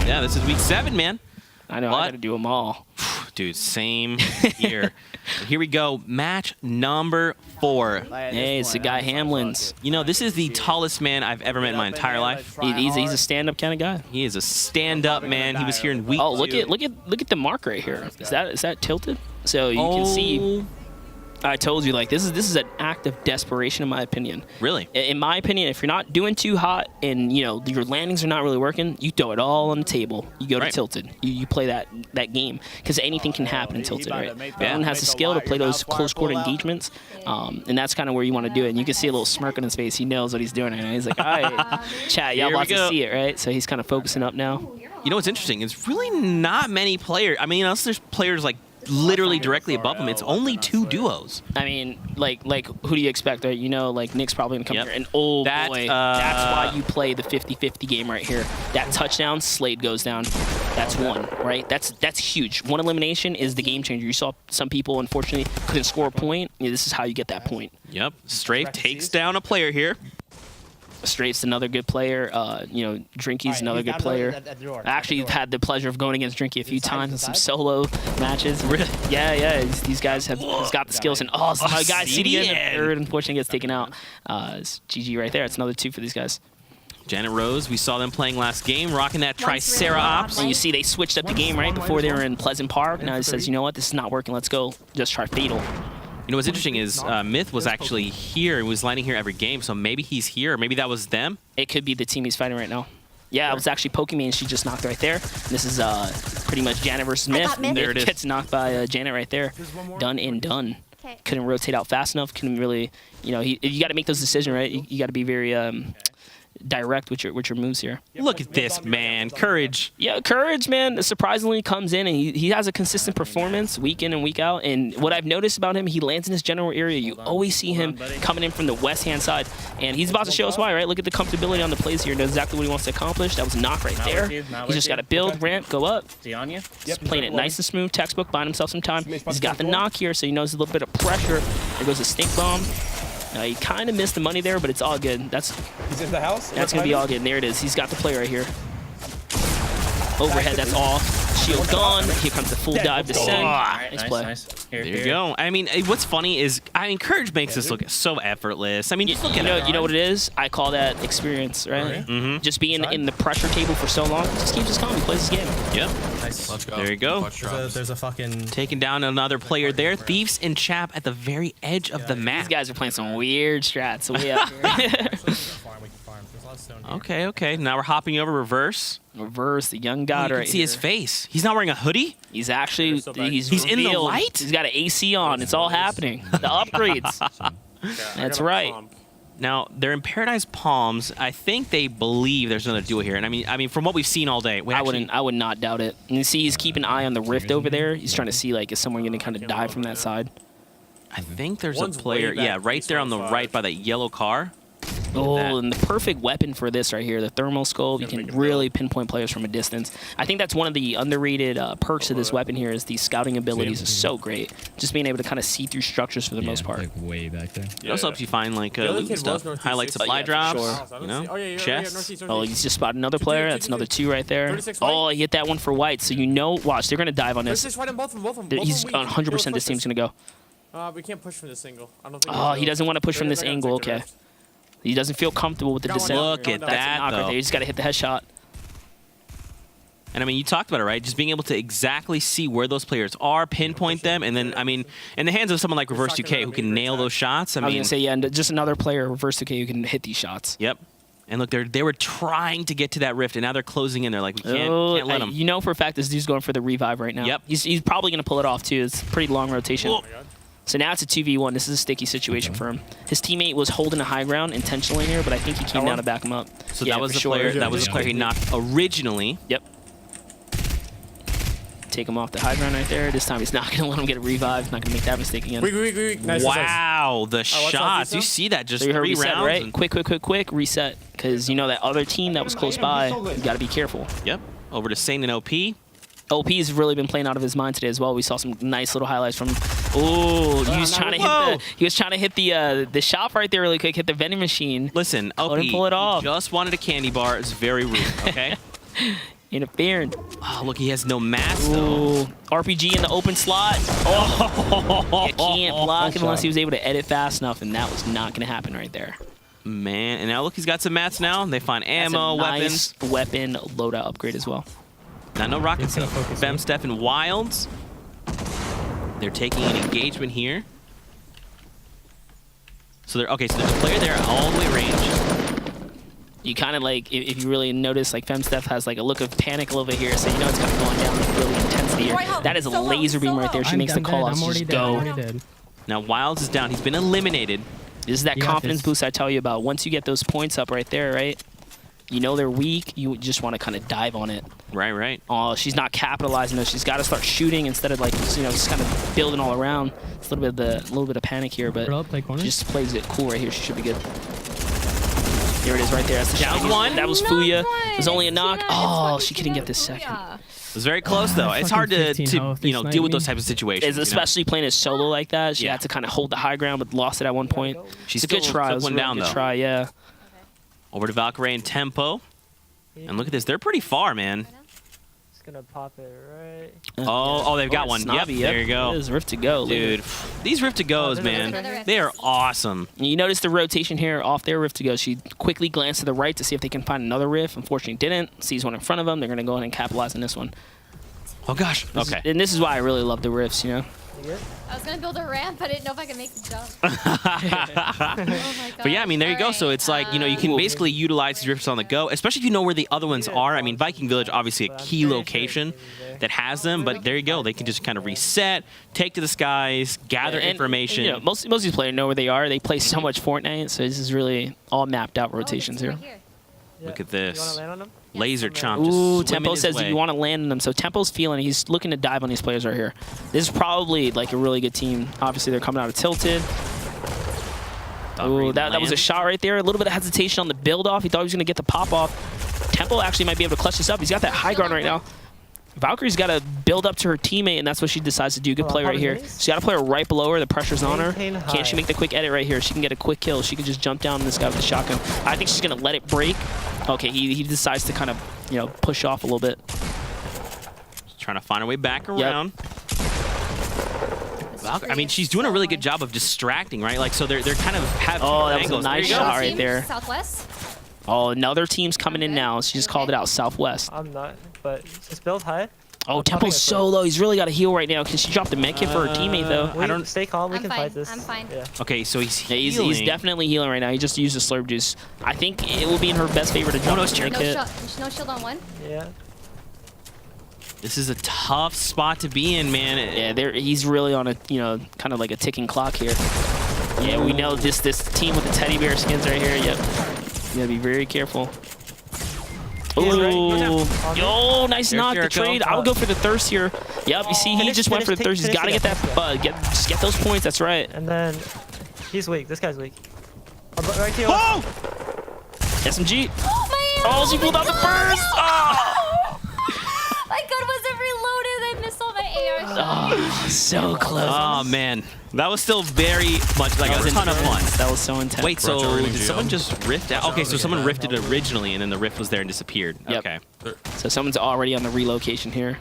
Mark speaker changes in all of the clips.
Speaker 1: Yeah, this is week 7, man.
Speaker 2: I know, I gotta do them all.
Speaker 1: Dude, same here. Here we go, match number 4.
Speaker 2: Hey, it's the guy Hamlin's.
Speaker 1: You know, this is the tallest man I've ever met in my entire life.
Speaker 2: He's a stand-up kind of guy.
Speaker 1: He is a stand-up man. He was here in week 2.
Speaker 2: Oh, look at the mark right here. Is that tilted? So you can see. I told you, like, this is an act of desperation, in my opinion.
Speaker 1: Really?
Speaker 2: In my opinion, if you're not doing too hot and, you know, your landings are not really working, you throw it all on the table. You go to tilted. You play that game, because anything can happen in tilted, right? Everyone has the skill to play those close-court engagements, and that's kind of where you want to do it. And you can see a little smirk on his face. He knows what he's doing right now. He's like, all right, chat, y'all about to see it, right? So he's kind of focusing up now.
Speaker 1: You know what's interesting? It's really not many players. I mean, unless there's players like literally directly above him, it's only 2 duos.
Speaker 2: I mean, like who do you expect, right? You know, like, Nick's probably gonna come here, and boy, that's why you play the 50-50 game right here. That touchdown, Slade goes down. That's 1, right? That's huge. 1 elimination is the game changer. You saw some people, unfortunately, couldn't score a point. Yeah, this is how you get that point.
Speaker 1: Yep, Strafe takes down a player here.
Speaker 2: Strafe's another good player. You know, Drinky's another good player. I actually had the pleasure of going against Drinky a few times in some solo matches. Yeah. These guys he's got the skills. And my guy CDN in third, unfortunately, gets taken out. It's GG right there. It's another 2 for these guys.
Speaker 1: Janet Rose, we saw them playing last game, rocking that Tricera Ops.
Speaker 2: And you see they switched up the game right before they were in Pleasant Park. Now he says, you know what, this is not working. Let's go just try Fatal.
Speaker 1: You know what's interesting is Myth was actually here. He was landing here every game, so maybe he's here, or maybe that was them.
Speaker 2: It could be the team he's fighting right now. Yeah, I was actually poking me, and she just knocked right there. This is pretty much Janet versus Myth.
Speaker 1: There it is.
Speaker 2: Gets knocked by Janet right there. Done and done. Couldn't rotate out fast enough. Couldn't really, you know, you got to make those decisions, right? You got to be very direct with your moves here.
Speaker 1: Look at this, man. Courage.
Speaker 2: Yeah, Courage, man, surprisingly comes in, and he has a consistent performance week in and week out. And what I've noticed about him, he lands in his general area. You always see him coming in from the west-hand side. And he's about to show us why, right? Look at the comfortability on the plays here. Knows exactly what he wants to accomplish. That was a knock right there. He's just got to build, ramp, go up. He's playing it nice and smooth. Textbook, buying himself some time. He's got the knock here, so he knows a little bit of pressure. There goes a stink bomb. He kind of missed the money there, but it's all good.
Speaker 3: He's in the house?
Speaker 2: That's going to be all good. And there it is. He's got the play right here. Overhead, that's all. Shield gone. Here comes the full dive descent. Nice play.
Speaker 4: Nice.
Speaker 1: There you go. I mean, what's funny is, Courage makes this look so effortless. I mean, just look at it.
Speaker 2: You know what it is? I call that experience, right?
Speaker 1: Mm-hmm.
Speaker 2: Just being in the pressure table for so long, just keeps us calm. He plays his game.
Speaker 1: Yep.
Speaker 4: Nice. Let's go.
Speaker 1: There you go.
Speaker 4: There's a fucking...
Speaker 1: Taking down another player there. Thieves and Chap at the very edge of the map.
Speaker 2: These guys are playing some weird strats way out here.
Speaker 1: Okay. Now we're hopping over reverse.
Speaker 2: Reverse, the young god
Speaker 1: right here. You can see his face. He's not wearing a hoodie?
Speaker 2: He's actually, he's
Speaker 1: in the light?
Speaker 2: He's got an AC on. It's all happening. The upgrades. That's right.
Speaker 1: Now, they're in Paradise Palms. I think they believe there's another duo here. And I mean, from what we've seen all day,
Speaker 2: I would not doubt it. And you see he's keeping an eye on the rift over there. He's trying to see, like, is someone going to kind of dive from that side?
Speaker 1: I think there's a player, right there on the right by that yellow car.
Speaker 2: Oh, and the perfect weapon for this right here, the thermal scope. You can really pinpoint players from a distance. I think that's one of the underrated perks of this weapon here is the scouting abilities is so great. Just being able to kind of see through structures for the most part.
Speaker 4: Like way back there.
Speaker 1: It also helps you find like loot stuff. Highlight supply drops, you know, chests.
Speaker 2: Oh, he's just spotted another player. That's another 2 right there. Oh, he hit that one for white. So you know, watch, they're going to dive on this. He's 100% this team's going to go.
Speaker 3: We can't push from this angle.
Speaker 2: Oh, he doesn't want to push from this angle. Okay. He doesn't feel comfortable with the descent.
Speaker 1: Look at that, though.
Speaker 2: You just got to hit the headshot.
Speaker 1: And, I mean, you talked about it, right? Just being able to exactly see where those players are, pinpoint them, and then, I mean, in the hands of someone like Reverse 2K who can nail those shots, I
Speaker 2: was
Speaker 1: mean...
Speaker 2: going to say, yeah, and just another player, Reverse 2K, who can hit these shots.
Speaker 1: Yep. And look, they were trying to get to that rift, and now they're closing in. They're like, we can't let them.
Speaker 2: You know for a fact this dude's going for the revive right now.
Speaker 1: Yep.
Speaker 2: He's probably going to pull it off, too. It's a pretty long rotation.
Speaker 1: Oh.
Speaker 2: So now it's a 2v1. This is a sticky situation for him. His teammate was holding a high ground intentionally here, but I think he came down to back him up.
Speaker 1: So that was the player. That was the player he knocked originally.
Speaker 2: Yep. Take him off the high ground right there. This time he's not going to let him get a revive. He's not going to make that mistake again.
Speaker 3: Nice,
Speaker 1: wow, the shots. You see that just 3
Speaker 2: reset,
Speaker 1: rounds.
Speaker 2: Right? Quick, reset. Because you know that other team that was close by, you got to be careful.
Speaker 1: Yep. Over to Saint and OP.
Speaker 2: OP's really been playing out of his mind today as well. We saw some nice little highlights from. Oh, he was trying to hit the shop right there really quick. Hit the vending machine.
Speaker 1: Listen, OP,
Speaker 2: pull it off.
Speaker 1: Just wanted a candy bar. It's very rude. Okay.
Speaker 2: Interfering.
Speaker 1: Oh, look, he has no mask, though.
Speaker 2: Ooh, RPG in the open slot. Oh, you can't block him unless he was able to edit fast enough, and that was not going to happen right there.
Speaker 1: Man, and now look, he's got some mats now. They find
Speaker 2: That's
Speaker 1: ammo,
Speaker 2: a
Speaker 1: weapons.
Speaker 2: nice weapon loadout upgrade as well.
Speaker 1: Now, no rockets.
Speaker 4: He's gonna focus
Speaker 1: Fem,
Speaker 4: me.
Speaker 1: Steph, and Wilds. They're taking an engagement here. So they're okay. So there's a player there all the way range.
Speaker 2: You kind of like, if you really notice, like Femsteph has like a look of panic over here, so you know it's kind of going down with really intensity here. That is a laser beam right there. She makes the call out. Just go.
Speaker 1: Now Wilds is down. He's been eliminated.
Speaker 2: This is that
Speaker 4: You got
Speaker 2: confidence
Speaker 4: this.
Speaker 2: boost I tell you about. Once you get those points up right there, right? You know they're weak. You just want to kind of dive on it.
Speaker 1: Right, right.
Speaker 2: Oh, she's not capitalizing though. She's got to start shooting instead of like just kind of building all around. It's a little bit of panic here, but
Speaker 4: Play corner.
Speaker 2: she just plays it cool right here. She should be good. There it is right there. That's the
Speaker 1: Down
Speaker 2: shot.
Speaker 1: one.
Speaker 2: That was Fuya. It was only a knock. Oh, she couldn't get this second.
Speaker 1: It was very close though. It's hard to
Speaker 4: 15 health, they
Speaker 1: deal with
Speaker 4: sniped
Speaker 1: those
Speaker 4: me.
Speaker 1: types of situations.
Speaker 2: Is
Speaker 1: you know?
Speaker 2: especially playing it solo like that. She
Speaker 1: Yeah.
Speaker 2: had to kind of hold the high ground, but lost it at one point.
Speaker 1: She
Speaker 2: It's a good
Speaker 1: still
Speaker 2: try.
Speaker 1: took
Speaker 2: It was
Speaker 1: one
Speaker 2: a really
Speaker 1: down,
Speaker 2: good
Speaker 1: though.
Speaker 2: try. Yeah.
Speaker 1: Over to Valkyrie and Tempo. And look at this. They're pretty far, man.
Speaker 3: Just gonna pop it right.
Speaker 1: Oh, they've got one.
Speaker 2: Snobby,
Speaker 1: Yep, there you go.
Speaker 2: It is Rift to go.
Speaker 1: Dude, these Rift to Go's, man, they are awesome.
Speaker 2: You notice the rotation here off their Rift to go. She quickly glanced to the right to see if they can find another Rift. Unfortunately, didn't. Sees one in front of them. They're going to go ahead and capitalize on this one.
Speaker 1: Oh gosh. Okay.
Speaker 2: And this is why I really love the Rifts, you know?
Speaker 3: You good?
Speaker 5: I was gonna build a ramp, but I didn't know if I could make the jump. Oh my god.
Speaker 1: But yeah, I mean, there you go. So it's like, you know, you can basically utilize these Rifts on the go, especially if you know where the other ones are. I mean, Viking Village, obviously a key location that has them, but there you go. They can just kind of reset, take to the skies, gather
Speaker 2: And,
Speaker 1: information.
Speaker 2: You know, most of these players know where they are. They play so much Fortnite, so this is really all mapped out rotations here.
Speaker 1: Look at
Speaker 3: You
Speaker 1: this.
Speaker 3: wanna land on them?
Speaker 1: Laser chomp.
Speaker 2: Ooh,
Speaker 1: just swimming
Speaker 2: Tempo
Speaker 1: his
Speaker 2: says
Speaker 1: way.
Speaker 2: you want to land on them. So Tempo's feeling it. He's looking to dive on these players right here. This is probably like a really good team. Obviously, they're coming out of Tilted. Ooh, that was a shot right there. A little bit of hesitation on the build off. He thought he was going to get the pop off. Tempo actually might be able to clutch this up. He's got that high ground right now. Valkyrie's got to build up to her teammate, and that's what she decides to do. Good play right here. She got a player right below her. The pressure's on her. Can she make the quick edit right here? She can get a quick kill. She can just jump down on this guy with the shotgun. I think she's going to let it break. Okay, he decides to kind of, you know, push off a little bit.
Speaker 1: Just trying to find her way back around. I mean, she's doing a really good job of distracting, right? Like, so they're kind of have
Speaker 2: Oh, that was a
Speaker 1: angles.
Speaker 2: nice
Speaker 1: There you go.
Speaker 2: shot right there.
Speaker 5: Southwest.
Speaker 2: Oh, another team's coming in now. She just called it out, Southwest.
Speaker 3: I'm not, but just build high.
Speaker 2: Oh, Temple's so low. He's really got to heal right now because she dropped a med kit for her teammate, though.
Speaker 3: I don't stay calm. We
Speaker 5: I'm
Speaker 3: can
Speaker 5: fine.
Speaker 3: fight this.
Speaker 5: I'm fine.
Speaker 3: Yeah.
Speaker 1: Okay, so he's
Speaker 2: Yeah,
Speaker 1: healing.
Speaker 2: he's definitely healing right now. He just used a slurp juice. I think it will be in her best favor to drop this med
Speaker 5: No,
Speaker 2: kit.
Speaker 5: no shield on one.
Speaker 3: Yeah.
Speaker 1: This is a tough spot to be in, man.
Speaker 2: Yeah, he's really on a, you know, kind of like a ticking clock here. Yeah, we know this team with the teddy bear skins right here. Yep. You gotta be very careful. Ooh. Yo, nice knock. The
Speaker 1: Jericho.
Speaker 2: trade. I would go for the thirst here. Yep, you see, he just went for the thirst. He's got to get that, just get those points. That's right.
Speaker 3: And then he's weak. This guy's weak. Right here.
Speaker 1: Whoa!
Speaker 2: SMG.
Speaker 5: Oh man!
Speaker 2: Oh, she pulled out the burst. Oh!
Speaker 5: My gun wasn't reloaded. I missed all my AR.
Speaker 2: Oh, so close.
Speaker 1: Oh man, that was still very much like a ton of fun.
Speaker 2: That was so intense.
Speaker 1: Wait, so
Speaker 6: Retro
Speaker 1: did
Speaker 6: reading
Speaker 1: someone
Speaker 6: GL?
Speaker 1: just rift out? Okay, so someone rifted originally, and then the rift was there and disappeared.
Speaker 2: Yep.
Speaker 1: Okay.
Speaker 2: So someone's already on the relocation here.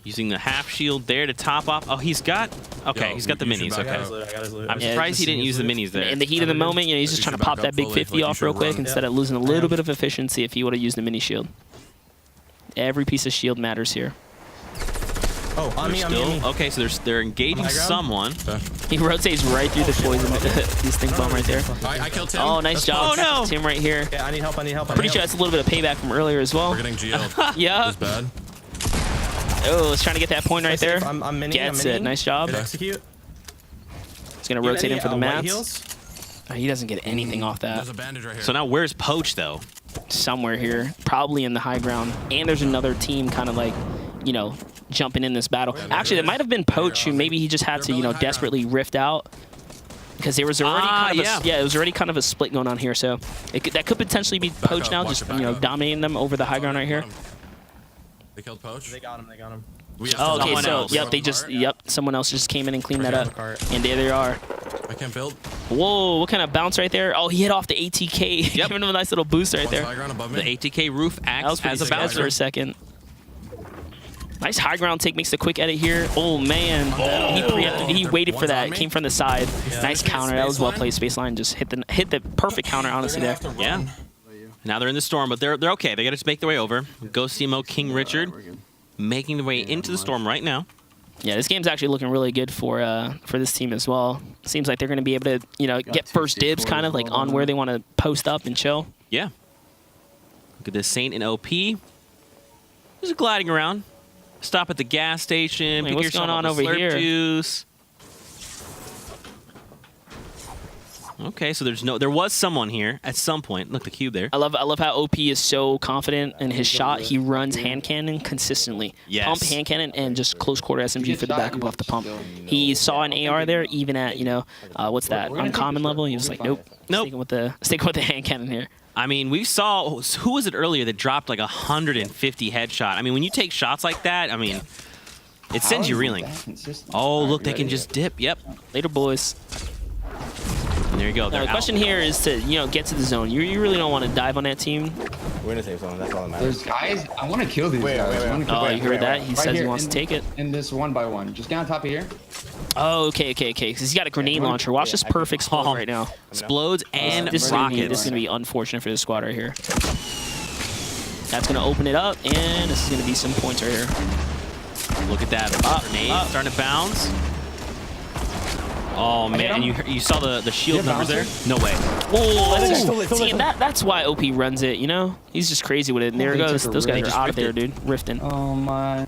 Speaker 1: Using the half shield there to top off. Oh, he's got. Okay,
Speaker 6: Yo,
Speaker 1: he's got the
Speaker 6: you should
Speaker 1: minis.
Speaker 6: back
Speaker 1: Okay.
Speaker 6: up.
Speaker 1: I'm
Speaker 2: Yeah,
Speaker 1: surprised he
Speaker 2: just-
Speaker 1: didn't use the minis there.
Speaker 2: In the heat of the moment, you know, he's just
Speaker 6: You
Speaker 2: trying to
Speaker 6: should
Speaker 2: pop
Speaker 6: back
Speaker 2: that
Speaker 6: up
Speaker 2: big
Speaker 6: fully,
Speaker 2: 50
Speaker 6: like you
Speaker 2: off real
Speaker 6: should
Speaker 2: quick
Speaker 6: run.
Speaker 2: instead of losing a little bit of efficiency if he would have used the mini shield. Every piece of shield matters here.
Speaker 4: Oh, on me, on me, on me.
Speaker 1: Okay, so they're engaging
Speaker 4: high ground?
Speaker 1: someone.
Speaker 2: He rotates right through the poison. These things bomb right there.
Speaker 6: I killed Tim.
Speaker 2: Oh, nice
Speaker 6: That's
Speaker 2: job.
Speaker 1: Oh, no.
Speaker 2: Tim right here.
Speaker 4: Yeah, I need help, I need help. I
Speaker 2: Pretty
Speaker 4: need
Speaker 2: sure
Speaker 4: help.
Speaker 2: that's a little bit of payback from earlier as well.
Speaker 6: We're getting GL'd.
Speaker 2: Yeah.
Speaker 6: That's bad.
Speaker 2: Oh, it's trying to get that point right there.
Speaker 4: I'm mining,
Speaker 2: Gets
Speaker 4: I'm
Speaker 2: it.
Speaker 4: mining.
Speaker 2: Nice job.
Speaker 4: Good execute.
Speaker 2: He's going to rotate him for the
Speaker 4: white
Speaker 2: mats.
Speaker 4: heals?
Speaker 2: Oh, he doesn't get anything off that.
Speaker 6: There's a bandage right here.
Speaker 1: So now where's Poach though?
Speaker 2: Somewhere here. Probably in the high ground. And there's another team kind of like, you know, jumping in this battle. Actually, it might have been Poach who maybe he just had to, you know, desperately rift out. Because there was already kind of it was already kind of a split going on here. So that could potentially be Poach
Speaker 6: up,
Speaker 2: now,
Speaker 6: watch
Speaker 2: just,
Speaker 6: it, back
Speaker 2: you know,
Speaker 6: up.
Speaker 2: dominating them over the high ground right here.
Speaker 6: They killed Poach.
Speaker 4: They got him, they got him.
Speaker 6: We have
Speaker 2: Oh, okay,
Speaker 1: Someone
Speaker 2: so,
Speaker 1: else.
Speaker 2: yep, someone else just came in and cleaned that
Speaker 4: Right on
Speaker 2: up.
Speaker 4: the cart.
Speaker 2: And there they are.
Speaker 6: I can't build.
Speaker 2: Whoa, what kind of bounce right there? Oh, he hit off the ATK.
Speaker 1: Yep.
Speaker 2: Giving him a nice little boost right
Speaker 6: One's
Speaker 2: there.
Speaker 6: high ground above
Speaker 1: The
Speaker 6: me.
Speaker 1: ATK roof
Speaker 2: That was
Speaker 1: acts
Speaker 2: pretty
Speaker 1: as a
Speaker 2: sketch for
Speaker 1: bouncer.
Speaker 2: a second. Nice high ground take, makes the quick edit here. Oh, man. He waited for that. Came from the side. Nice counter. That was well played. Spaceline just hit the perfect counter, honestly, there.
Speaker 1: Yeah. Now they're in the storm, but they're okay. They got to make their way over. Ghost Emo, King Richard, making their way into the storm right now.
Speaker 2: Yeah, this game's actually looking really good for this team as well. Seems like they're going to be able to, get first dibs kind of like on where they want to post up and chill.
Speaker 1: Yeah. Look at this Saint and OP. Just gliding around. Stop at the gas station.
Speaker 2: Hey,
Speaker 1: Pick
Speaker 2: what's
Speaker 1: yourself
Speaker 2: going on
Speaker 1: up a
Speaker 2: over
Speaker 1: slurp
Speaker 2: here?
Speaker 1: juice. Okay, so there was someone here at some point. Look, the cube there.
Speaker 2: I love how OP is so confident in his shot. He runs hand cannon consistently.
Speaker 1: Yes.
Speaker 2: Pump, hand cannon, and just close quarter SMG for the backup off the pump. He saw an AR there, even at what's that, uncommon level. He was like, nope. Sticking with the hand cannon here.
Speaker 1: I mean, we saw, who was it earlier that dropped like 150 headshot? I mean, when you take shots like that, I mean, it sends you reeling. Oh, look, they can just dip. Yep.
Speaker 2: Later, boys.
Speaker 1: And there you go.
Speaker 2: Now, the question here is to get to the zone. You really don't want to dive on that team.
Speaker 7: We're in the safe zone. That's all that matters.
Speaker 8: There's guys. I want to kill these guys. I wanna kill
Speaker 2: Oh,
Speaker 8: them.
Speaker 2: you heard that? He says he wants to take it.
Speaker 8: In this 1x1. Just get on top of here.
Speaker 2: Oh, okay. Because he's got a grenade launcher. Watch this perfect spawn right now.
Speaker 1: Explodes and
Speaker 2: This is
Speaker 1: rockets.
Speaker 2: gonna be unfortunate for this squad right here. That's gonna open it up, and this is gonna be some points right here.
Speaker 1: Look at that. Grenade starting to bounce. Oh, man. And you saw the shield numbers there? No way.
Speaker 2: Whoa, see, and that's why OP runs it, He's just crazy with it. And there it goes. Those guys are out of there, dude. Rifting.
Speaker 8: Oh my.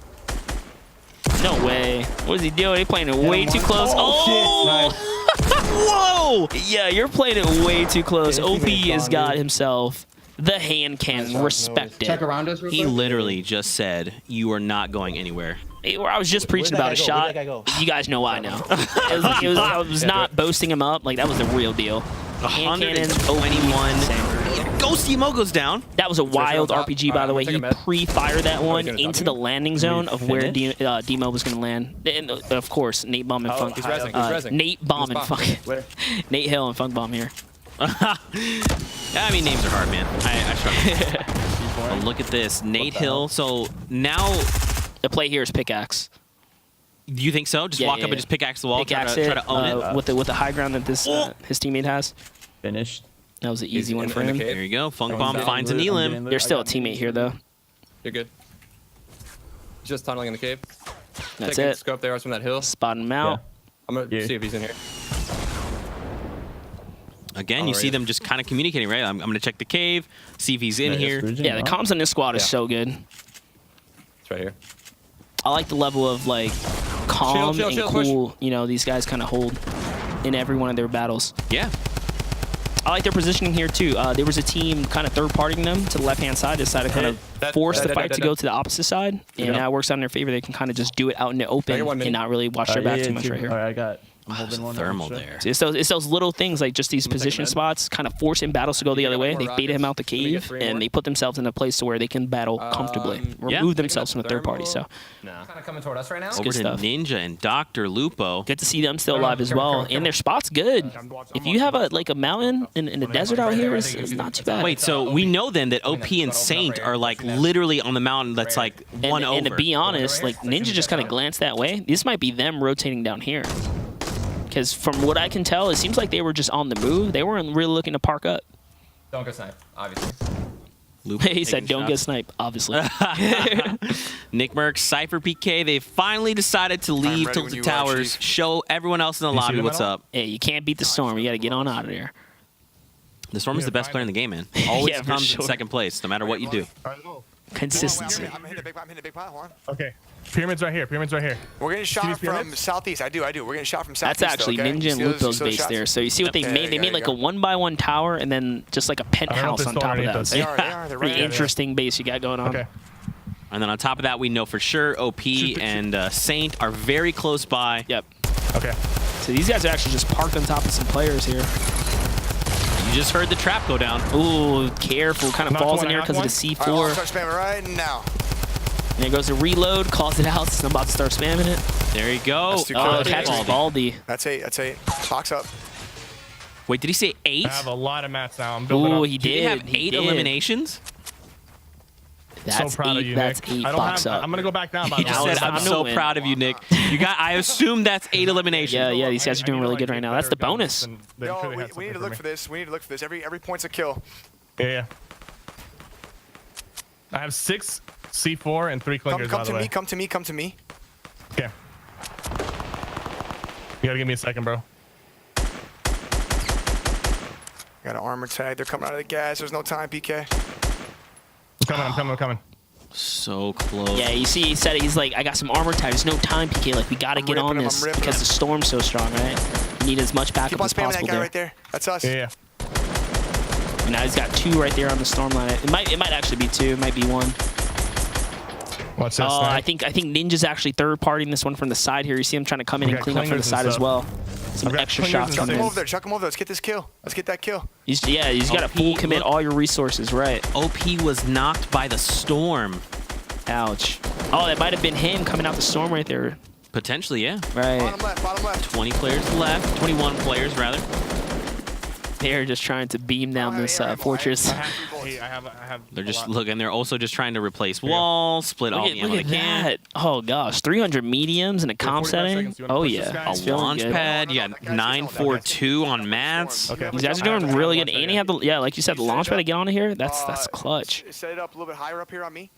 Speaker 2: No way. What is he doing? He's playing it way too close. Oh! Whoa! Yeah, you're playing it way too close. OP has got himself the hand cannon. Respect
Speaker 8: Check
Speaker 2: it.
Speaker 8: around us real
Speaker 1: He
Speaker 8: quick.
Speaker 1: literally just said, you are not going anywhere.
Speaker 2: I was just preaching about a shot. You guys know why now. I was not boasting him up. Like, that was the real deal. Hand cannon,
Speaker 1: 121. Ghost Emo goes down.
Speaker 2: That was a wild
Speaker 4: top.
Speaker 2: RPG, by the way.
Speaker 4: Take
Speaker 2: He
Speaker 4: a med.
Speaker 2: pre-fired that one
Speaker 4: gonna
Speaker 2: into
Speaker 4: top
Speaker 2: the
Speaker 4: you?
Speaker 2: landing zone of where Demo was going to land. And, of course, Nate Bomb and Funk.
Speaker 4: He's rezzing. He's rezzing.
Speaker 2: Nate Bomb and
Speaker 4: spot.
Speaker 2: Funk. Nate Hill and Funk Bomb here.
Speaker 1: I mean, names are hard, man. I struggle. But look at this. Nate Hill. So now,
Speaker 2: The play here is pickaxe.
Speaker 1: do you think so? Just
Speaker 2: Yeah,
Speaker 1: walk
Speaker 2: yeah,
Speaker 1: up and just pickaxe the wall,
Speaker 2: Pickaxe
Speaker 1: try
Speaker 2: it
Speaker 1: to own it.
Speaker 2: with the high ground that this his teammate has.
Speaker 7: Finished.
Speaker 2: That was an easy one for
Speaker 4: in the
Speaker 2: him.
Speaker 4: cave.
Speaker 1: There you go. Funk
Speaker 4: That
Speaker 1: Bomb
Speaker 4: one's
Speaker 1: finds an elim.
Speaker 2: There's still a teammate here, though.
Speaker 4: You're good. He's just tunneling in the cave.
Speaker 2: That's
Speaker 4: Taking
Speaker 2: it.
Speaker 4: Scope there from that hill.
Speaker 2: Spotting him out.
Speaker 4: I'm gonna
Speaker 7: Yeah.
Speaker 4: see if he's in here.
Speaker 1: Again, you
Speaker 4: Alright.
Speaker 1: see them just kind of communicating, right? I'm going to check the cave, see if he's in here.
Speaker 2: Yeah, the comms on this squad is
Speaker 4: Yeah.
Speaker 2: so good.
Speaker 4: It's right here.
Speaker 2: I like the level of like calm
Speaker 4: Chill,
Speaker 2: and
Speaker 4: chill, push.
Speaker 2: cool. These guys kind of hold in every one of their battles.
Speaker 1: Yeah.
Speaker 2: I like their positioning here too. There was a team kind of third-partying them to the left-hand side, decided to kind of force the fight to go to the opposite side, and now it works out in their favor. They can kind of just do it out in the open
Speaker 4: Take 1 minute.
Speaker 2: and not really watch their back too much right here.
Speaker 7: All right, I got.
Speaker 1: There's a thermal there.
Speaker 2: It's those little things like just these
Speaker 4: take a
Speaker 2: position
Speaker 4: med.
Speaker 2: spots kind of forcing battles to go the
Speaker 4: You
Speaker 2: other
Speaker 4: get
Speaker 2: way.
Speaker 4: more
Speaker 2: They baited him
Speaker 4: rockets.
Speaker 2: out the
Speaker 4: Can we get
Speaker 2: cave
Speaker 4: 3
Speaker 2: and
Speaker 4: more?
Speaker 2: they put themselves in a place to where they can battle comfortably,
Speaker 1: yeah.
Speaker 2: remove themselves from the third party. So
Speaker 4: Kind of coming toward us right now.
Speaker 1: Over
Speaker 2: good
Speaker 1: to
Speaker 2: stuff.
Speaker 1: Ninja and Dr. Lupo.
Speaker 2: good to see them still alive as well, and their spot's good. If you have a mountain in the desert out here, it's not too bad.
Speaker 1: Wait, so we know then that OP and Saint are like literally on the mountain that's like one over.
Speaker 2: And to be honest, like Ninja just kind of glanced that way. This might be them rotating down here. Because from what I can tell, it seems like they were just on the move. They weren't really looking to park up.
Speaker 4: Don't go snipe, obviously.
Speaker 1: Lupo
Speaker 2: He said,
Speaker 1: taking
Speaker 2: "Don't get
Speaker 1: shots.
Speaker 2: sniped." Obviously.
Speaker 1: NickMercs, Cypher PK, they finally decided to leave
Speaker 9: ready when
Speaker 1: Tilted
Speaker 9: you are,
Speaker 1: Towers,
Speaker 9: Chief.
Speaker 1: show everyone else in the lobby what's up.
Speaker 2: Hey, you can't beat the storm. You got to get on out of there.
Speaker 1: The Storm is the best player in the game, man. Always
Speaker 2: Yeah, for
Speaker 1: comes
Speaker 2: sure.
Speaker 1: in second place, no matter what you do.
Speaker 2: Consistency.
Speaker 9: I'm hitting a big pot. Hold on.
Speaker 10: Okay. Pyramids right here. Pyramids right here.
Speaker 9: We're getting shot
Speaker 10: these
Speaker 9: from
Speaker 10: pyramids?
Speaker 9: southeast. I do. We're getting shot from
Speaker 2: That's
Speaker 9: southeast.
Speaker 2: actually
Speaker 9: though, okay?
Speaker 2: Ninja and
Speaker 9: See those-
Speaker 2: Lupo's
Speaker 9: see those
Speaker 2: base
Speaker 9: shots?
Speaker 2: there. So you see what they
Speaker 9: Yeah,
Speaker 2: made? They
Speaker 9: yeah,
Speaker 2: made
Speaker 9: yeah,
Speaker 2: like
Speaker 9: yeah.
Speaker 2: a 1x1 tower and then just like a penthouse
Speaker 10: they're
Speaker 2: on
Speaker 10: still
Speaker 2: top of
Speaker 10: underneath
Speaker 2: that.
Speaker 10: us.
Speaker 9: They are. They're
Speaker 2: Pretty
Speaker 9: right there.
Speaker 2: interesting base you got going on.
Speaker 10: Okay.
Speaker 1: And then on top of that, we know for sure OP and Saint are very close by.
Speaker 2: Yep.
Speaker 10: Okay.
Speaker 2: So these guys are actually just parked on top of some players here.
Speaker 1: You just heard the trap go down.
Speaker 2: Ooh, careful. Kind of
Speaker 10: Knocked
Speaker 2: falls
Speaker 10: one,
Speaker 2: in here
Speaker 10: knocked
Speaker 2: because of the
Speaker 9: All right, I'll
Speaker 2: C4.
Speaker 9: start spamming right now.
Speaker 2: And there goes the reload, calls it out. So I'm about to start spamming it.
Speaker 1: There you go.
Speaker 9: That's too
Speaker 2: Oh,
Speaker 9: close.
Speaker 2: catches
Speaker 9: Baldy.
Speaker 2: Baldy.
Speaker 9: That's 8. Box up.
Speaker 1: Wait, did he say 8?
Speaker 10: I have a lot of mats now. I'm building
Speaker 2: Ooh,
Speaker 10: up.
Speaker 2: he
Speaker 1: Did
Speaker 2: did.
Speaker 1: he have
Speaker 2: He
Speaker 1: 8
Speaker 2: did.
Speaker 1: eliminations?
Speaker 2: That's
Speaker 10: so proud of
Speaker 2: eight.
Speaker 10: you,
Speaker 2: That's
Speaker 10: Nick.
Speaker 2: 8
Speaker 10: I don't
Speaker 2: box
Speaker 10: have,
Speaker 2: up.
Speaker 10: I'm gonna go back down. By
Speaker 1: He
Speaker 10: the
Speaker 1: just
Speaker 10: way.
Speaker 1: said,
Speaker 2: it's
Speaker 1: "I'm
Speaker 2: time to
Speaker 1: so
Speaker 2: win."
Speaker 1: proud of you, Nick. You got. I assume that's 8 eliminations."
Speaker 2: Yeah, these guys are doing
Speaker 10: I need to,
Speaker 2: really
Speaker 10: like,
Speaker 2: good
Speaker 10: get
Speaker 2: right now. That's the
Speaker 10: better guns
Speaker 2: bonus.
Speaker 10: than sure
Speaker 9: Yo,
Speaker 10: they had
Speaker 9: we need
Speaker 10: something
Speaker 9: to
Speaker 10: for
Speaker 9: look
Speaker 10: me.
Speaker 9: for this. We need to look for this. Every point's a kill.
Speaker 10: Yeah. I have 6 C4 and 3 clingers.
Speaker 9: Come
Speaker 10: by
Speaker 9: to
Speaker 10: the way.
Speaker 9: me. Come to me. Come to me.
Speaker 10: Okay. You gotta give me a second, bro.
Speaker 9: Got an armor tag. They're coming out of the gas. There's no time, PK.
Speaker 10: I'm coming.
Speaker 1: So close.
Speaker 2: Yeah, you see, he said it. He's like, I got some armor tag. There's no time, PK. Like, we gotta
Speaker 9: I'm
Speaker 2: get on
Speaker 9: ripping him,
Speaker 2: this
Speaker 9: I'm ripping
Speaker 2: because
Speaker 9: him.
Speaker 2: the storm's so strong, right? You need as much backup
Speaker 9: Keep on
Speaker 2: as
Speaker 9: spamming that
Speaker 2: possible
Speaker 9: guy
Speaker 2: there.
Speaker 9: right there. That's us.
Speaker 10: Yeah.
Speaker 2: And now he's got 2 right there on the storm line. It might actually be 2. It might be 1.
Speaker 10: Watch this.
Speaker 2: Oh,
Speaker 10: Nick.
Speaker 2: I think Ninja's actually third partying this one from the side here. You see him trying to come in
Speaker 10: We
Speaker 2: and
Speaker 10: got
Speaker 2: clean up from the
Speaker 10: clingers and
Speaker 2: side as
Speaker 10: stuff.
Speaker 2: well. Some
Speaker 10: I've got
Speaker 2: extra
Speaker 10: clingers
Speaker 2: shots
Speaker 10: and
Speaker 9: Chuck
Speaker 2: coming
Speaker 9: him
Speaker 2: in.
Speaker 9: over there. Chuck him over there. Let's get this kill. Let's get that kill.
Speaker 2: You just got to full commit all your resources, right?
Speaker 1: OP was knocked by the storm.
Speaker 2: Ouch. Oh, that might have been him coming out the storm right there.
Speaker 1: Potentially, yeah.
Speaker 2: Right.
Speaker 9: Bottom left.
Speaker 1: 20 players left. 21 players, rather.
Speaker 2: They're just trying to beam down this
Speaker 9: I have
Speaker 2: fortress.
Speaker 10: I have.
Speaker 1: They're
Speaker 10: a
Speaker 1: just
Speaker 10: lot.
Speaker 1: looking. They're also just trying to replace walls, split all the ammo
Speaker 2: Look
Speaker 1: they
Speaker 2: at
Speaker 1: can.
Speaker 2: that. Oh, gosh. 300 mediums in a comp
Speaker 10: 45
Speaker 2: setting.
Speaker 10: seconds. You wanna
Speaker 2: Oh,
Speaker 10: push this
Speaker 2: yeah.
Speaker 10: guy?
Speaker 2: It's
Speaker 1: A
Speaker 2: feeling
Speaker 1: launch
Speaker 2: good.
Speaker 1: pad. You
Speaker 9: No,
Speaker 1: got
Speaker 9: that guy's
Speaker 1: 942 on mats.
Speaker 10: Okay.
Speaker 2: These guys are doing really good. And he had the, yeah, like you said, the launch pad to get onto here. That's clutch.
Speaker 9: Set it up a little bit higher up here on me.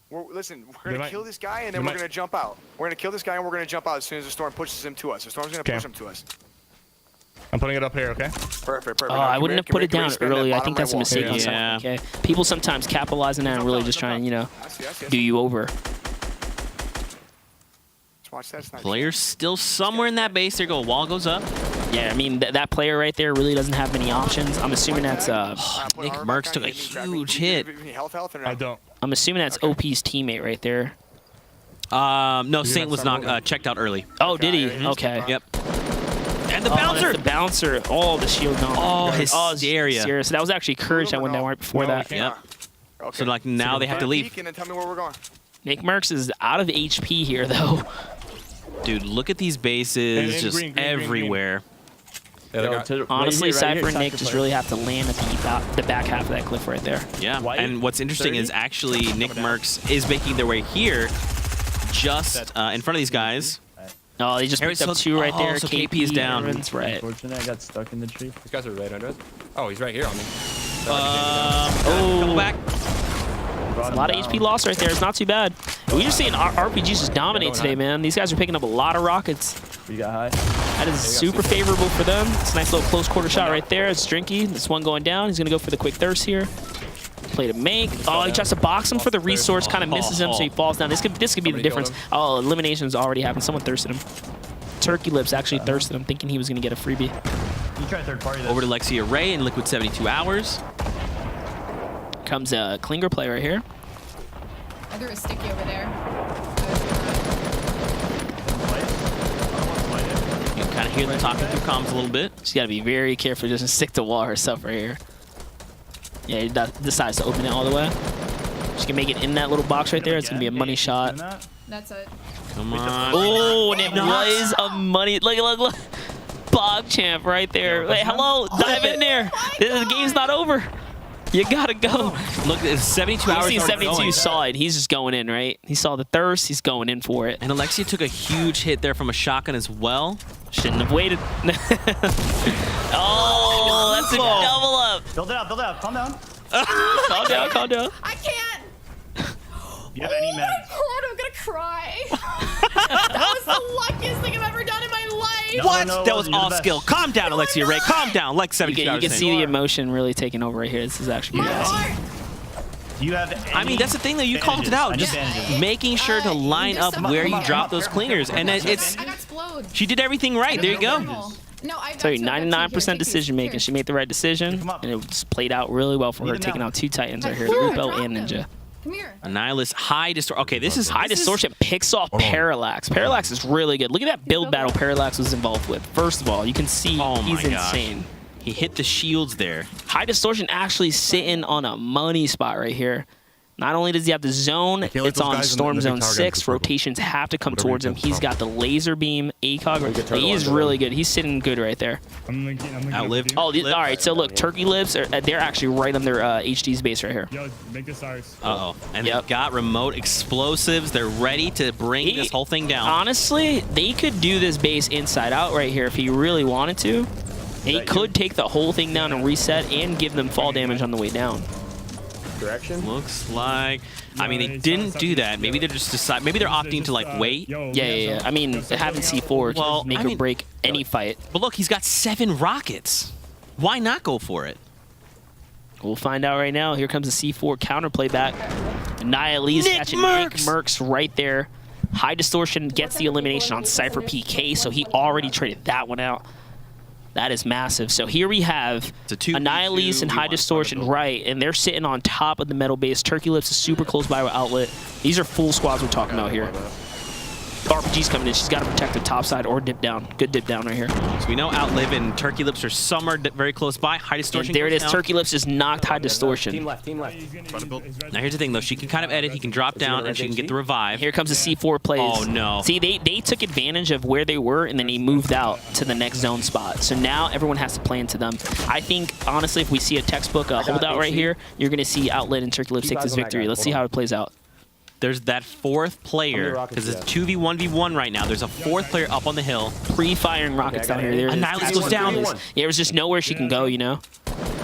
Speaker 9: Listen, we're gonna
Speaker 10: might-
Speaker 9: kill this guy and then
Speaker 10: you
Speaker 9: we're
Speaker 10: might-
Speaker 9: gonna jump out. We're gonna kill this guy and we're gonna jump out as soon as the storm pushes him to us. The storm's gonna push him to us.
Speaker 10: I'm putting it up here. Okay.
Speaker 9: Perfect.
Speaker 2: Oh,
Speaker 9: Now,
Speaker 2: I
Speaker 9: come
Speaker 2: wouldn't
Speaker 9: here,
Speaker 2: have put it
Speaker 9: come here,
Speaker 2: down
Speaker 9: come here,
Speaker 2: early. I
Speaker 9: bottom
Speaker 2: think that's a
Speaker 9: right
Speaker 2: mistake
Speaker 9: wall.
Speaker 2: on
Speaker 1: Yeah.
Speaker 2: something. Okay. People sometimes capitalize on that and really just trying, you know,
Speaker 9: I see.
Speaker 2: do you over.
Speaker 9: Let's watch that sniper.
Speaker 1: Players still somewhere in that base. There you go. Wall goes up.
Speaker 2: Yeah, I mean, that player right there really doesn't have many options. I'm assuming that's
Speaker 1: Nick Mercs took a huge hit.
Speaker 9: Health or
Speaker 10: I
Speaker 9: not?
Speaker 10: don't.
Speaker 2: I'm assuming that's OP's teammate right there.
Speaker 1: No, Saint was not checked out early.
Speaker 2: Oh, did he? Okay.
Speaker 1: Yep. And the
Speaker 2: Oh,
Speaker 1: bouncer.
Speaker 2: that's the bouncer. Oh, the shield gone.
Speaker 1: Oh, hysteria.
Speaker 2: Serious. So that was actually Courage that went down right before
Speaker 10: No,
Speaker 2: that.
Speaker 10: we can't.
Speaker 1: Yep.
Speaker 9: Okay.
Speaker 1: So like now they have to leave.
Speaker 9: And then tell me where we're going.
Speaker 2: Nick Mercs is out of HP here, though.
Speaker 1: Dude, look at these bases
Speaker 10: And
Speaker 1: just
Speaker 10: green, green,
Speaker 1: everywhere.
Speaker 4: Yeah, they got-
Speaker 2: Honestly,
Speaker 7: right here,
Speaker 2: Cypher and Nick
Speaker 7: Cypher
Speaker 2: just
Speaker 7: player.
Speaker 2: really have to land at the back half of that cliff right there.
Speaker 1: Yeah.
Speaker 7: White,
Speaker 1: And what's interesting
Speaker 7: 30?
Speaker 1: is actually Nick Mercs is making their way here, just in front of these guys.
Speaker 2: Oh, they just picked up 2 right there.
Speaker 1: So KP is down.
Speaker 2: Aaron's right.
Speaker 7: Unfortunately, I got stuck in the tree.
Speaker 4: These guys are right under us. Oh, he's right here on me.
Speaker 1: Come back.
Speaker 2: A lot of HP loss right there. It's not too bad. We're just seeing RPGs just dominate today, man. These guys are picking up a lot of rockets.
Speaker 7: We got high.
Speaker 2: That is super favorable for them. It's a nice little close quarter shot right there. It's Drinky. This one going down. He's going to go for the quick thirst here. Play to make. Oh, he tries to box him for the resource. Kind of misses him, so he falls down. This could be the
Speaker 4: Somebody
Speaker 2: difference.
Speaker 4: killed
Speaker 2: Oh, elimination's already happened. Someone thirsted him. Turkey Lips actually thirsted him, thinking he was going to get a freebie.
Speaker 3: You try third party this.
Speaker 1: Over to Lexia Ray in Liquid 72 Hours.
Speaker 2: Comes a Klinger player right here.
Speaker 5: I threw a sticky over there.
Speaker 1: You can kind of hear them talking through comms a little bit.
Speaker 2: She's got to be very careful. Doesn't stick to wall herself right here. Yeah, he decides to open it all the way. She can make it in that little box right there. It's going to be a money shot.
Speaker 5: That's it.
Speaker 1: Come on.
Speaker 2: Oh, and it was a money. Look. Bog champ right there. Wait, hello. Dive in there. The game's not over. You got to go.
Speaker 1: Look, it's 72 hours.
Speaker 2: You see
Speaker 1: already
Speaker 2: 72
Speaker 1: going.
Speaker 2: saw it. He's just going in, right? He saw the thirst. He's going in for it.
Speaker 1: And Alexia took a huge hit there from a shotgun as well.
Speaker 2: Shouldn't have waited. Oh, that's a double up.
Speaker 3: Build it up. Calm down.
Speaker 2: Calm down.
Speaker 5: I can't.
Speaker 3: Do you have any
Speaker 5: Oh my
Speaker 3: meds?
Speaker 5: god, I'm gonna cry. That was the luckiest thing I've ever done in my life.
Speaker 1: What?
Speaker 3: no,
Speaker 1: That was
Speaker 3: you're the
Speaker 1: all
Speaker 3: best.
Speaker 1: skill. Calm down, Alexia Ray. Calm down. Like
Speaker 2: You
Speaker 1: 72
Speaker 2: can,
Speaker 1: hours.
Speaker 2: you can see the emotion really taking over right here. This is actually
Speaker 5: My
Speaker 2: beautiful.
Speaker 5: heart.
Speaker 3: Do you have any
Speaker 1: I mean, that's the thing, though. You called it
Speaker 3: bandages?
Speaker 1: out.
Speaker 3: I need
Speaker 1: Just
Speaker 3: bandages.
Speaker 1: making sure to line
Speaker 5: there's
Speaker 1: up
Speaker 5: some-
Speaker 1: where
Speaker 5: come
Speaker 1: you
Speaker 5: on,
Speaker 1: drop those clingers. And it's
Speaker 5: I got explode.
Speaker 1: she did everything right. There you go.
Speaker 5: No, I
Speaker 2: Tell you, 99% decision making. She made the right decision,
Speaker 3: Come up.
Speaker 2: and it just played out really well for her,
Speaker 3: Need it
Speaker 2: taking
Speaker 3: now.
Speaker 2: out 2 Titans right here,
Speaker 5: Sure,
Speaker 2: Lupo
Speaker 5: drop
Speaker 2: and
Speaker 5: him.
Speaker 2: Ninja.
Speaker 5: Come here.
Speaker 1: Annihilus high distortion. Okay, this is
Speaker 2: High distortion picks off Parallax. Parallax is really good. Look at that build battle Parallax was involved with. First of all, you can see
Speaker 1: Oh my
Speaker 2: he's
Speaker 1: gosh.
Speaker 2: insane.
Speaker 1: He hit the shields there.
Speaker 2: High distortion actually sitting on a money spot right here. Not only does he have the zone,
Speaker 6: can't let
Speaker 2: it's
Speaker 6: those
Speaker 2: on
Speaker 6: guys in
Speaker 2: Storm
Speaker 6: the
Speaker 2: Zone
Speaker 6: big tower
Speaker 2: 6.
Speaker 6: get the
Speaker 2: Rotations have to come
Speaker 6: Whatever
Speaker 2: towards
Speaker 6: you
Speaker 2: him.
Speaker 6: can
Speaker 2: He's
Speaker 6: throw.
Speaker 2: got the laser beam, ACOG. He's really good. He's sitting good right there.
Speaker 7: I'm linking
Speaker 1: Outlived.
Speaker 2: Oh, all right. So look, Turkey Lips, they're actually right on their HD's base right here.
Speaker 7: Yo, make this ours.
Speaker 1: Uh-oh. And
Speaker 2: Yep.
Speaker 1: they've got remote explosives. They're ready to bring this whole thing down.
Speaker 2: Honestly, they could do this base inside out right here if he really wanted to. He could take the whole thing down and reset and give them fall damage on the way down.
Speaker 8: Direction?
Speaker 1: Looks like... I mean, they didn't do that. Maybe they're just maybe they're opting to, like, wait.
Speaker 2: Yeah. I mean, having C4
Speaker 1: Well,
Speaker 2: can make or break any fight.
Speaker 1: But look, he's got 7 rockets. Why not go for it?
Speaker 2: We'll find out right now. Here comes a C4 counterplay back. Annihilate catching NICKMERCS right there. High Distortion gets the elimination on Cypher PK, so he already traded that one out. That is massive. So here we have Annihilate and High Distortion right, and they're sitting on top of the metal base. Turkey Lips is super close by with Outlet. These are full squads we're talking about here. RPG's coming in. She's got to protect the top side or dip down. Good dip down right here.
Speaker 1: So we know Outlive and Turkey Lips are somewhere very close by. High Distortion.
Speaker 2: And there it is.
Speaker 1: goes down.
Speaker 2: Turkey Lips just knocked High Distortion.
Speaker 8: Team left.
Speaker 1: Now here's the thing, though. She can kind of edit. He can drop down, and she can get the revive.
Speaker 2: Here comes the C4 plays.
Speaker 1: Oh, no.
Speaker 2: See, they took advantage of where they were, and then he moved out to the next zone spot. So now everyone has to play into them. I think, honestly, if we see a textbook holdout right here, you're going to see Outlet and Turkey Lips take this victory. Let's see how it plays out.
Speaker 1: There's that 4th player, because it's 2v1v1 right now. There's a 4th player up on the hill.
Speaker 2: Pre-firing rockets down here. There
Speaker 1: Annihilate goes down.
Speaker 2: Yeah, there's just nowhere she can go, you know?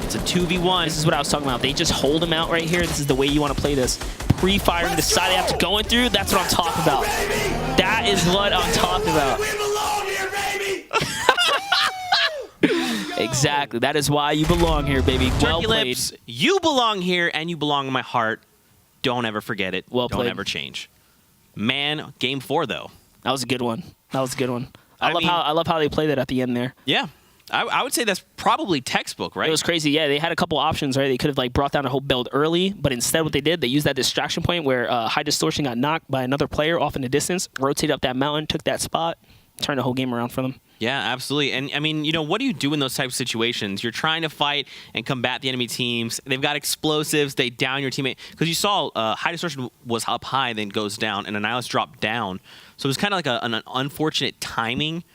Speaker 1: It's a 2v1.
Speaker 2: This is what I was talking about. They just hold him out right here. This is the way you want to play this. Pre-firing the side they have to go in through. That's what I'm talking about. That is what I'm talking about. Exactly. That is why you belong here, baby. Well
Speaker 1: Turkey
Speaker 2: played.
Speaker 1: Lips, you belong here, and you belong in my heart. Don't ever forget it.
Speaker 2: Well
Speaker 1: Don't
Speaker 2: played.
Speaker 1: ever change. Man, game 4, though.
Speaker 2: That was a good one. That was a good one.
Speaker 1: I
Speaker 2: love how they played it at the end there.
Speaker 1: Yeah. I would say that's probably textbook, right?
Speaker 2: It was crazy. Yeah, they had a couple options, right? They could have like brought down a whole build early, but instead what they did, they used that distraction point where High Distortion got knocked by another player off in the distance, rotated up that mountain, took that spot, turned the whole game around for them.
Speaker 1: Yeah, absolutely. And I mean, you know, what do you do in those types of situations? You're trying to fight and combat the enemy teams. They've got explosives. They down your teammate. Because you saw High Distortion was up high, then goes down, and Annihilus dropped down. So it was kind of like an unfortunate timing.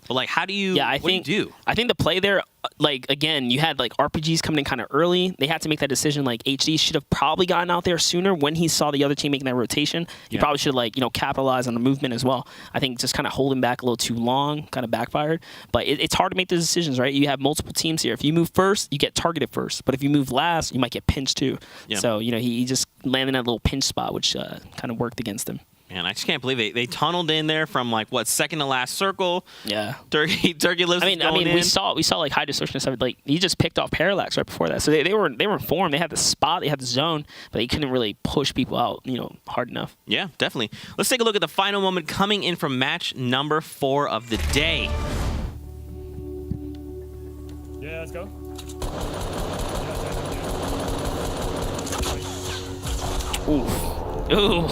Speaker 1: But like, how do you?
Speaker 2: Yeah, I
Speaker 1: think
Speaker 2: the play there, like again, you had like RPGs coming in kind of early. They had to make that decision. Like HD should have probably gotten out there sooner when he saw the other team making that rotation. He probably should have capitalized on the movement as well. I think just kind of holding back a little too long kind of backfired. But it's hard to make those decisions, right? You have multiple teams here. If you move first, you get targeted first. But if you move last, you might get pinched too.
Speaker 1: Yeah.
Speaker 2: So he just landed in that little pinch spot, which kind of worked against him.
Speaker 1: Man, I just can't believe they tunneled in there from like second to last circle.
Speaker 2: Yeah.
Speaker 1: Turkey Lips.
Speaker 2: I mean, we saw like High Distortion and stuff. Like he just picked off Parallax right before that, so they were informed. They had the spot, they had the zone, but they couldn't really push people out, hard enough.
Speaker 1: Yeah, definitely. Let's take a look at the final moment coming in from match number 4 of the day.
Speaker 7: Yeah, let's go.
Speaker 2: Ooh.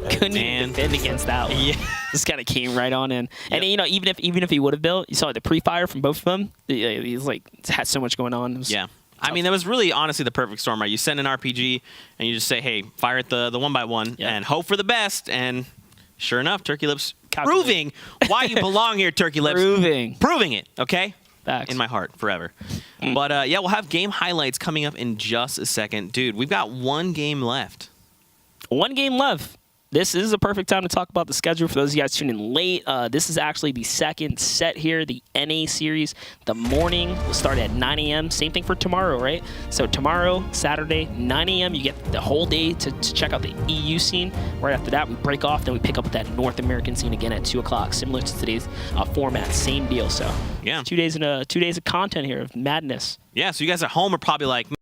Speaker 2: Couldn't even defend against that one.
Speaker 1: Yeah.
Speaker 2: Just kind of came right on in. And even if he would have built, you saw the pre-fire from both of them. He's like had so much going on.
Speaker 1: Yeah. I mean, that was really honestly the perfect storm, right? You send an RPG and you just say, hey, fire at the 1x1 and hope for the best. And sure enough, Turkey Lips proving why you belong here, Turkey Lips. Proving it, okay?
Speaker 2: Facts.
Speaker 1: In my heart, forever. But yeah, we'll have game highlights coming up in just a second. Dude, we've got 1 game left.
Speaker 2: 1 game left. This is a perfect time to talk about the schedule for those of you guys tuning in late. This is actually the second set here, the NA series. The morning will start at 9 a.m. Same thing for tomorrow, right? So tomorrow, Saturday, 9 a.m., you get the whole day to check out the EU scene. Right after that, we break off, then we pick up with that North American scene again at 2 o'clock, similar to today's format. Same deal. So
Speaker 1: yeah,
Speaker 2: 2 days of content here of madness.
Speaker 1: Yeah, so you guys at home are probably like,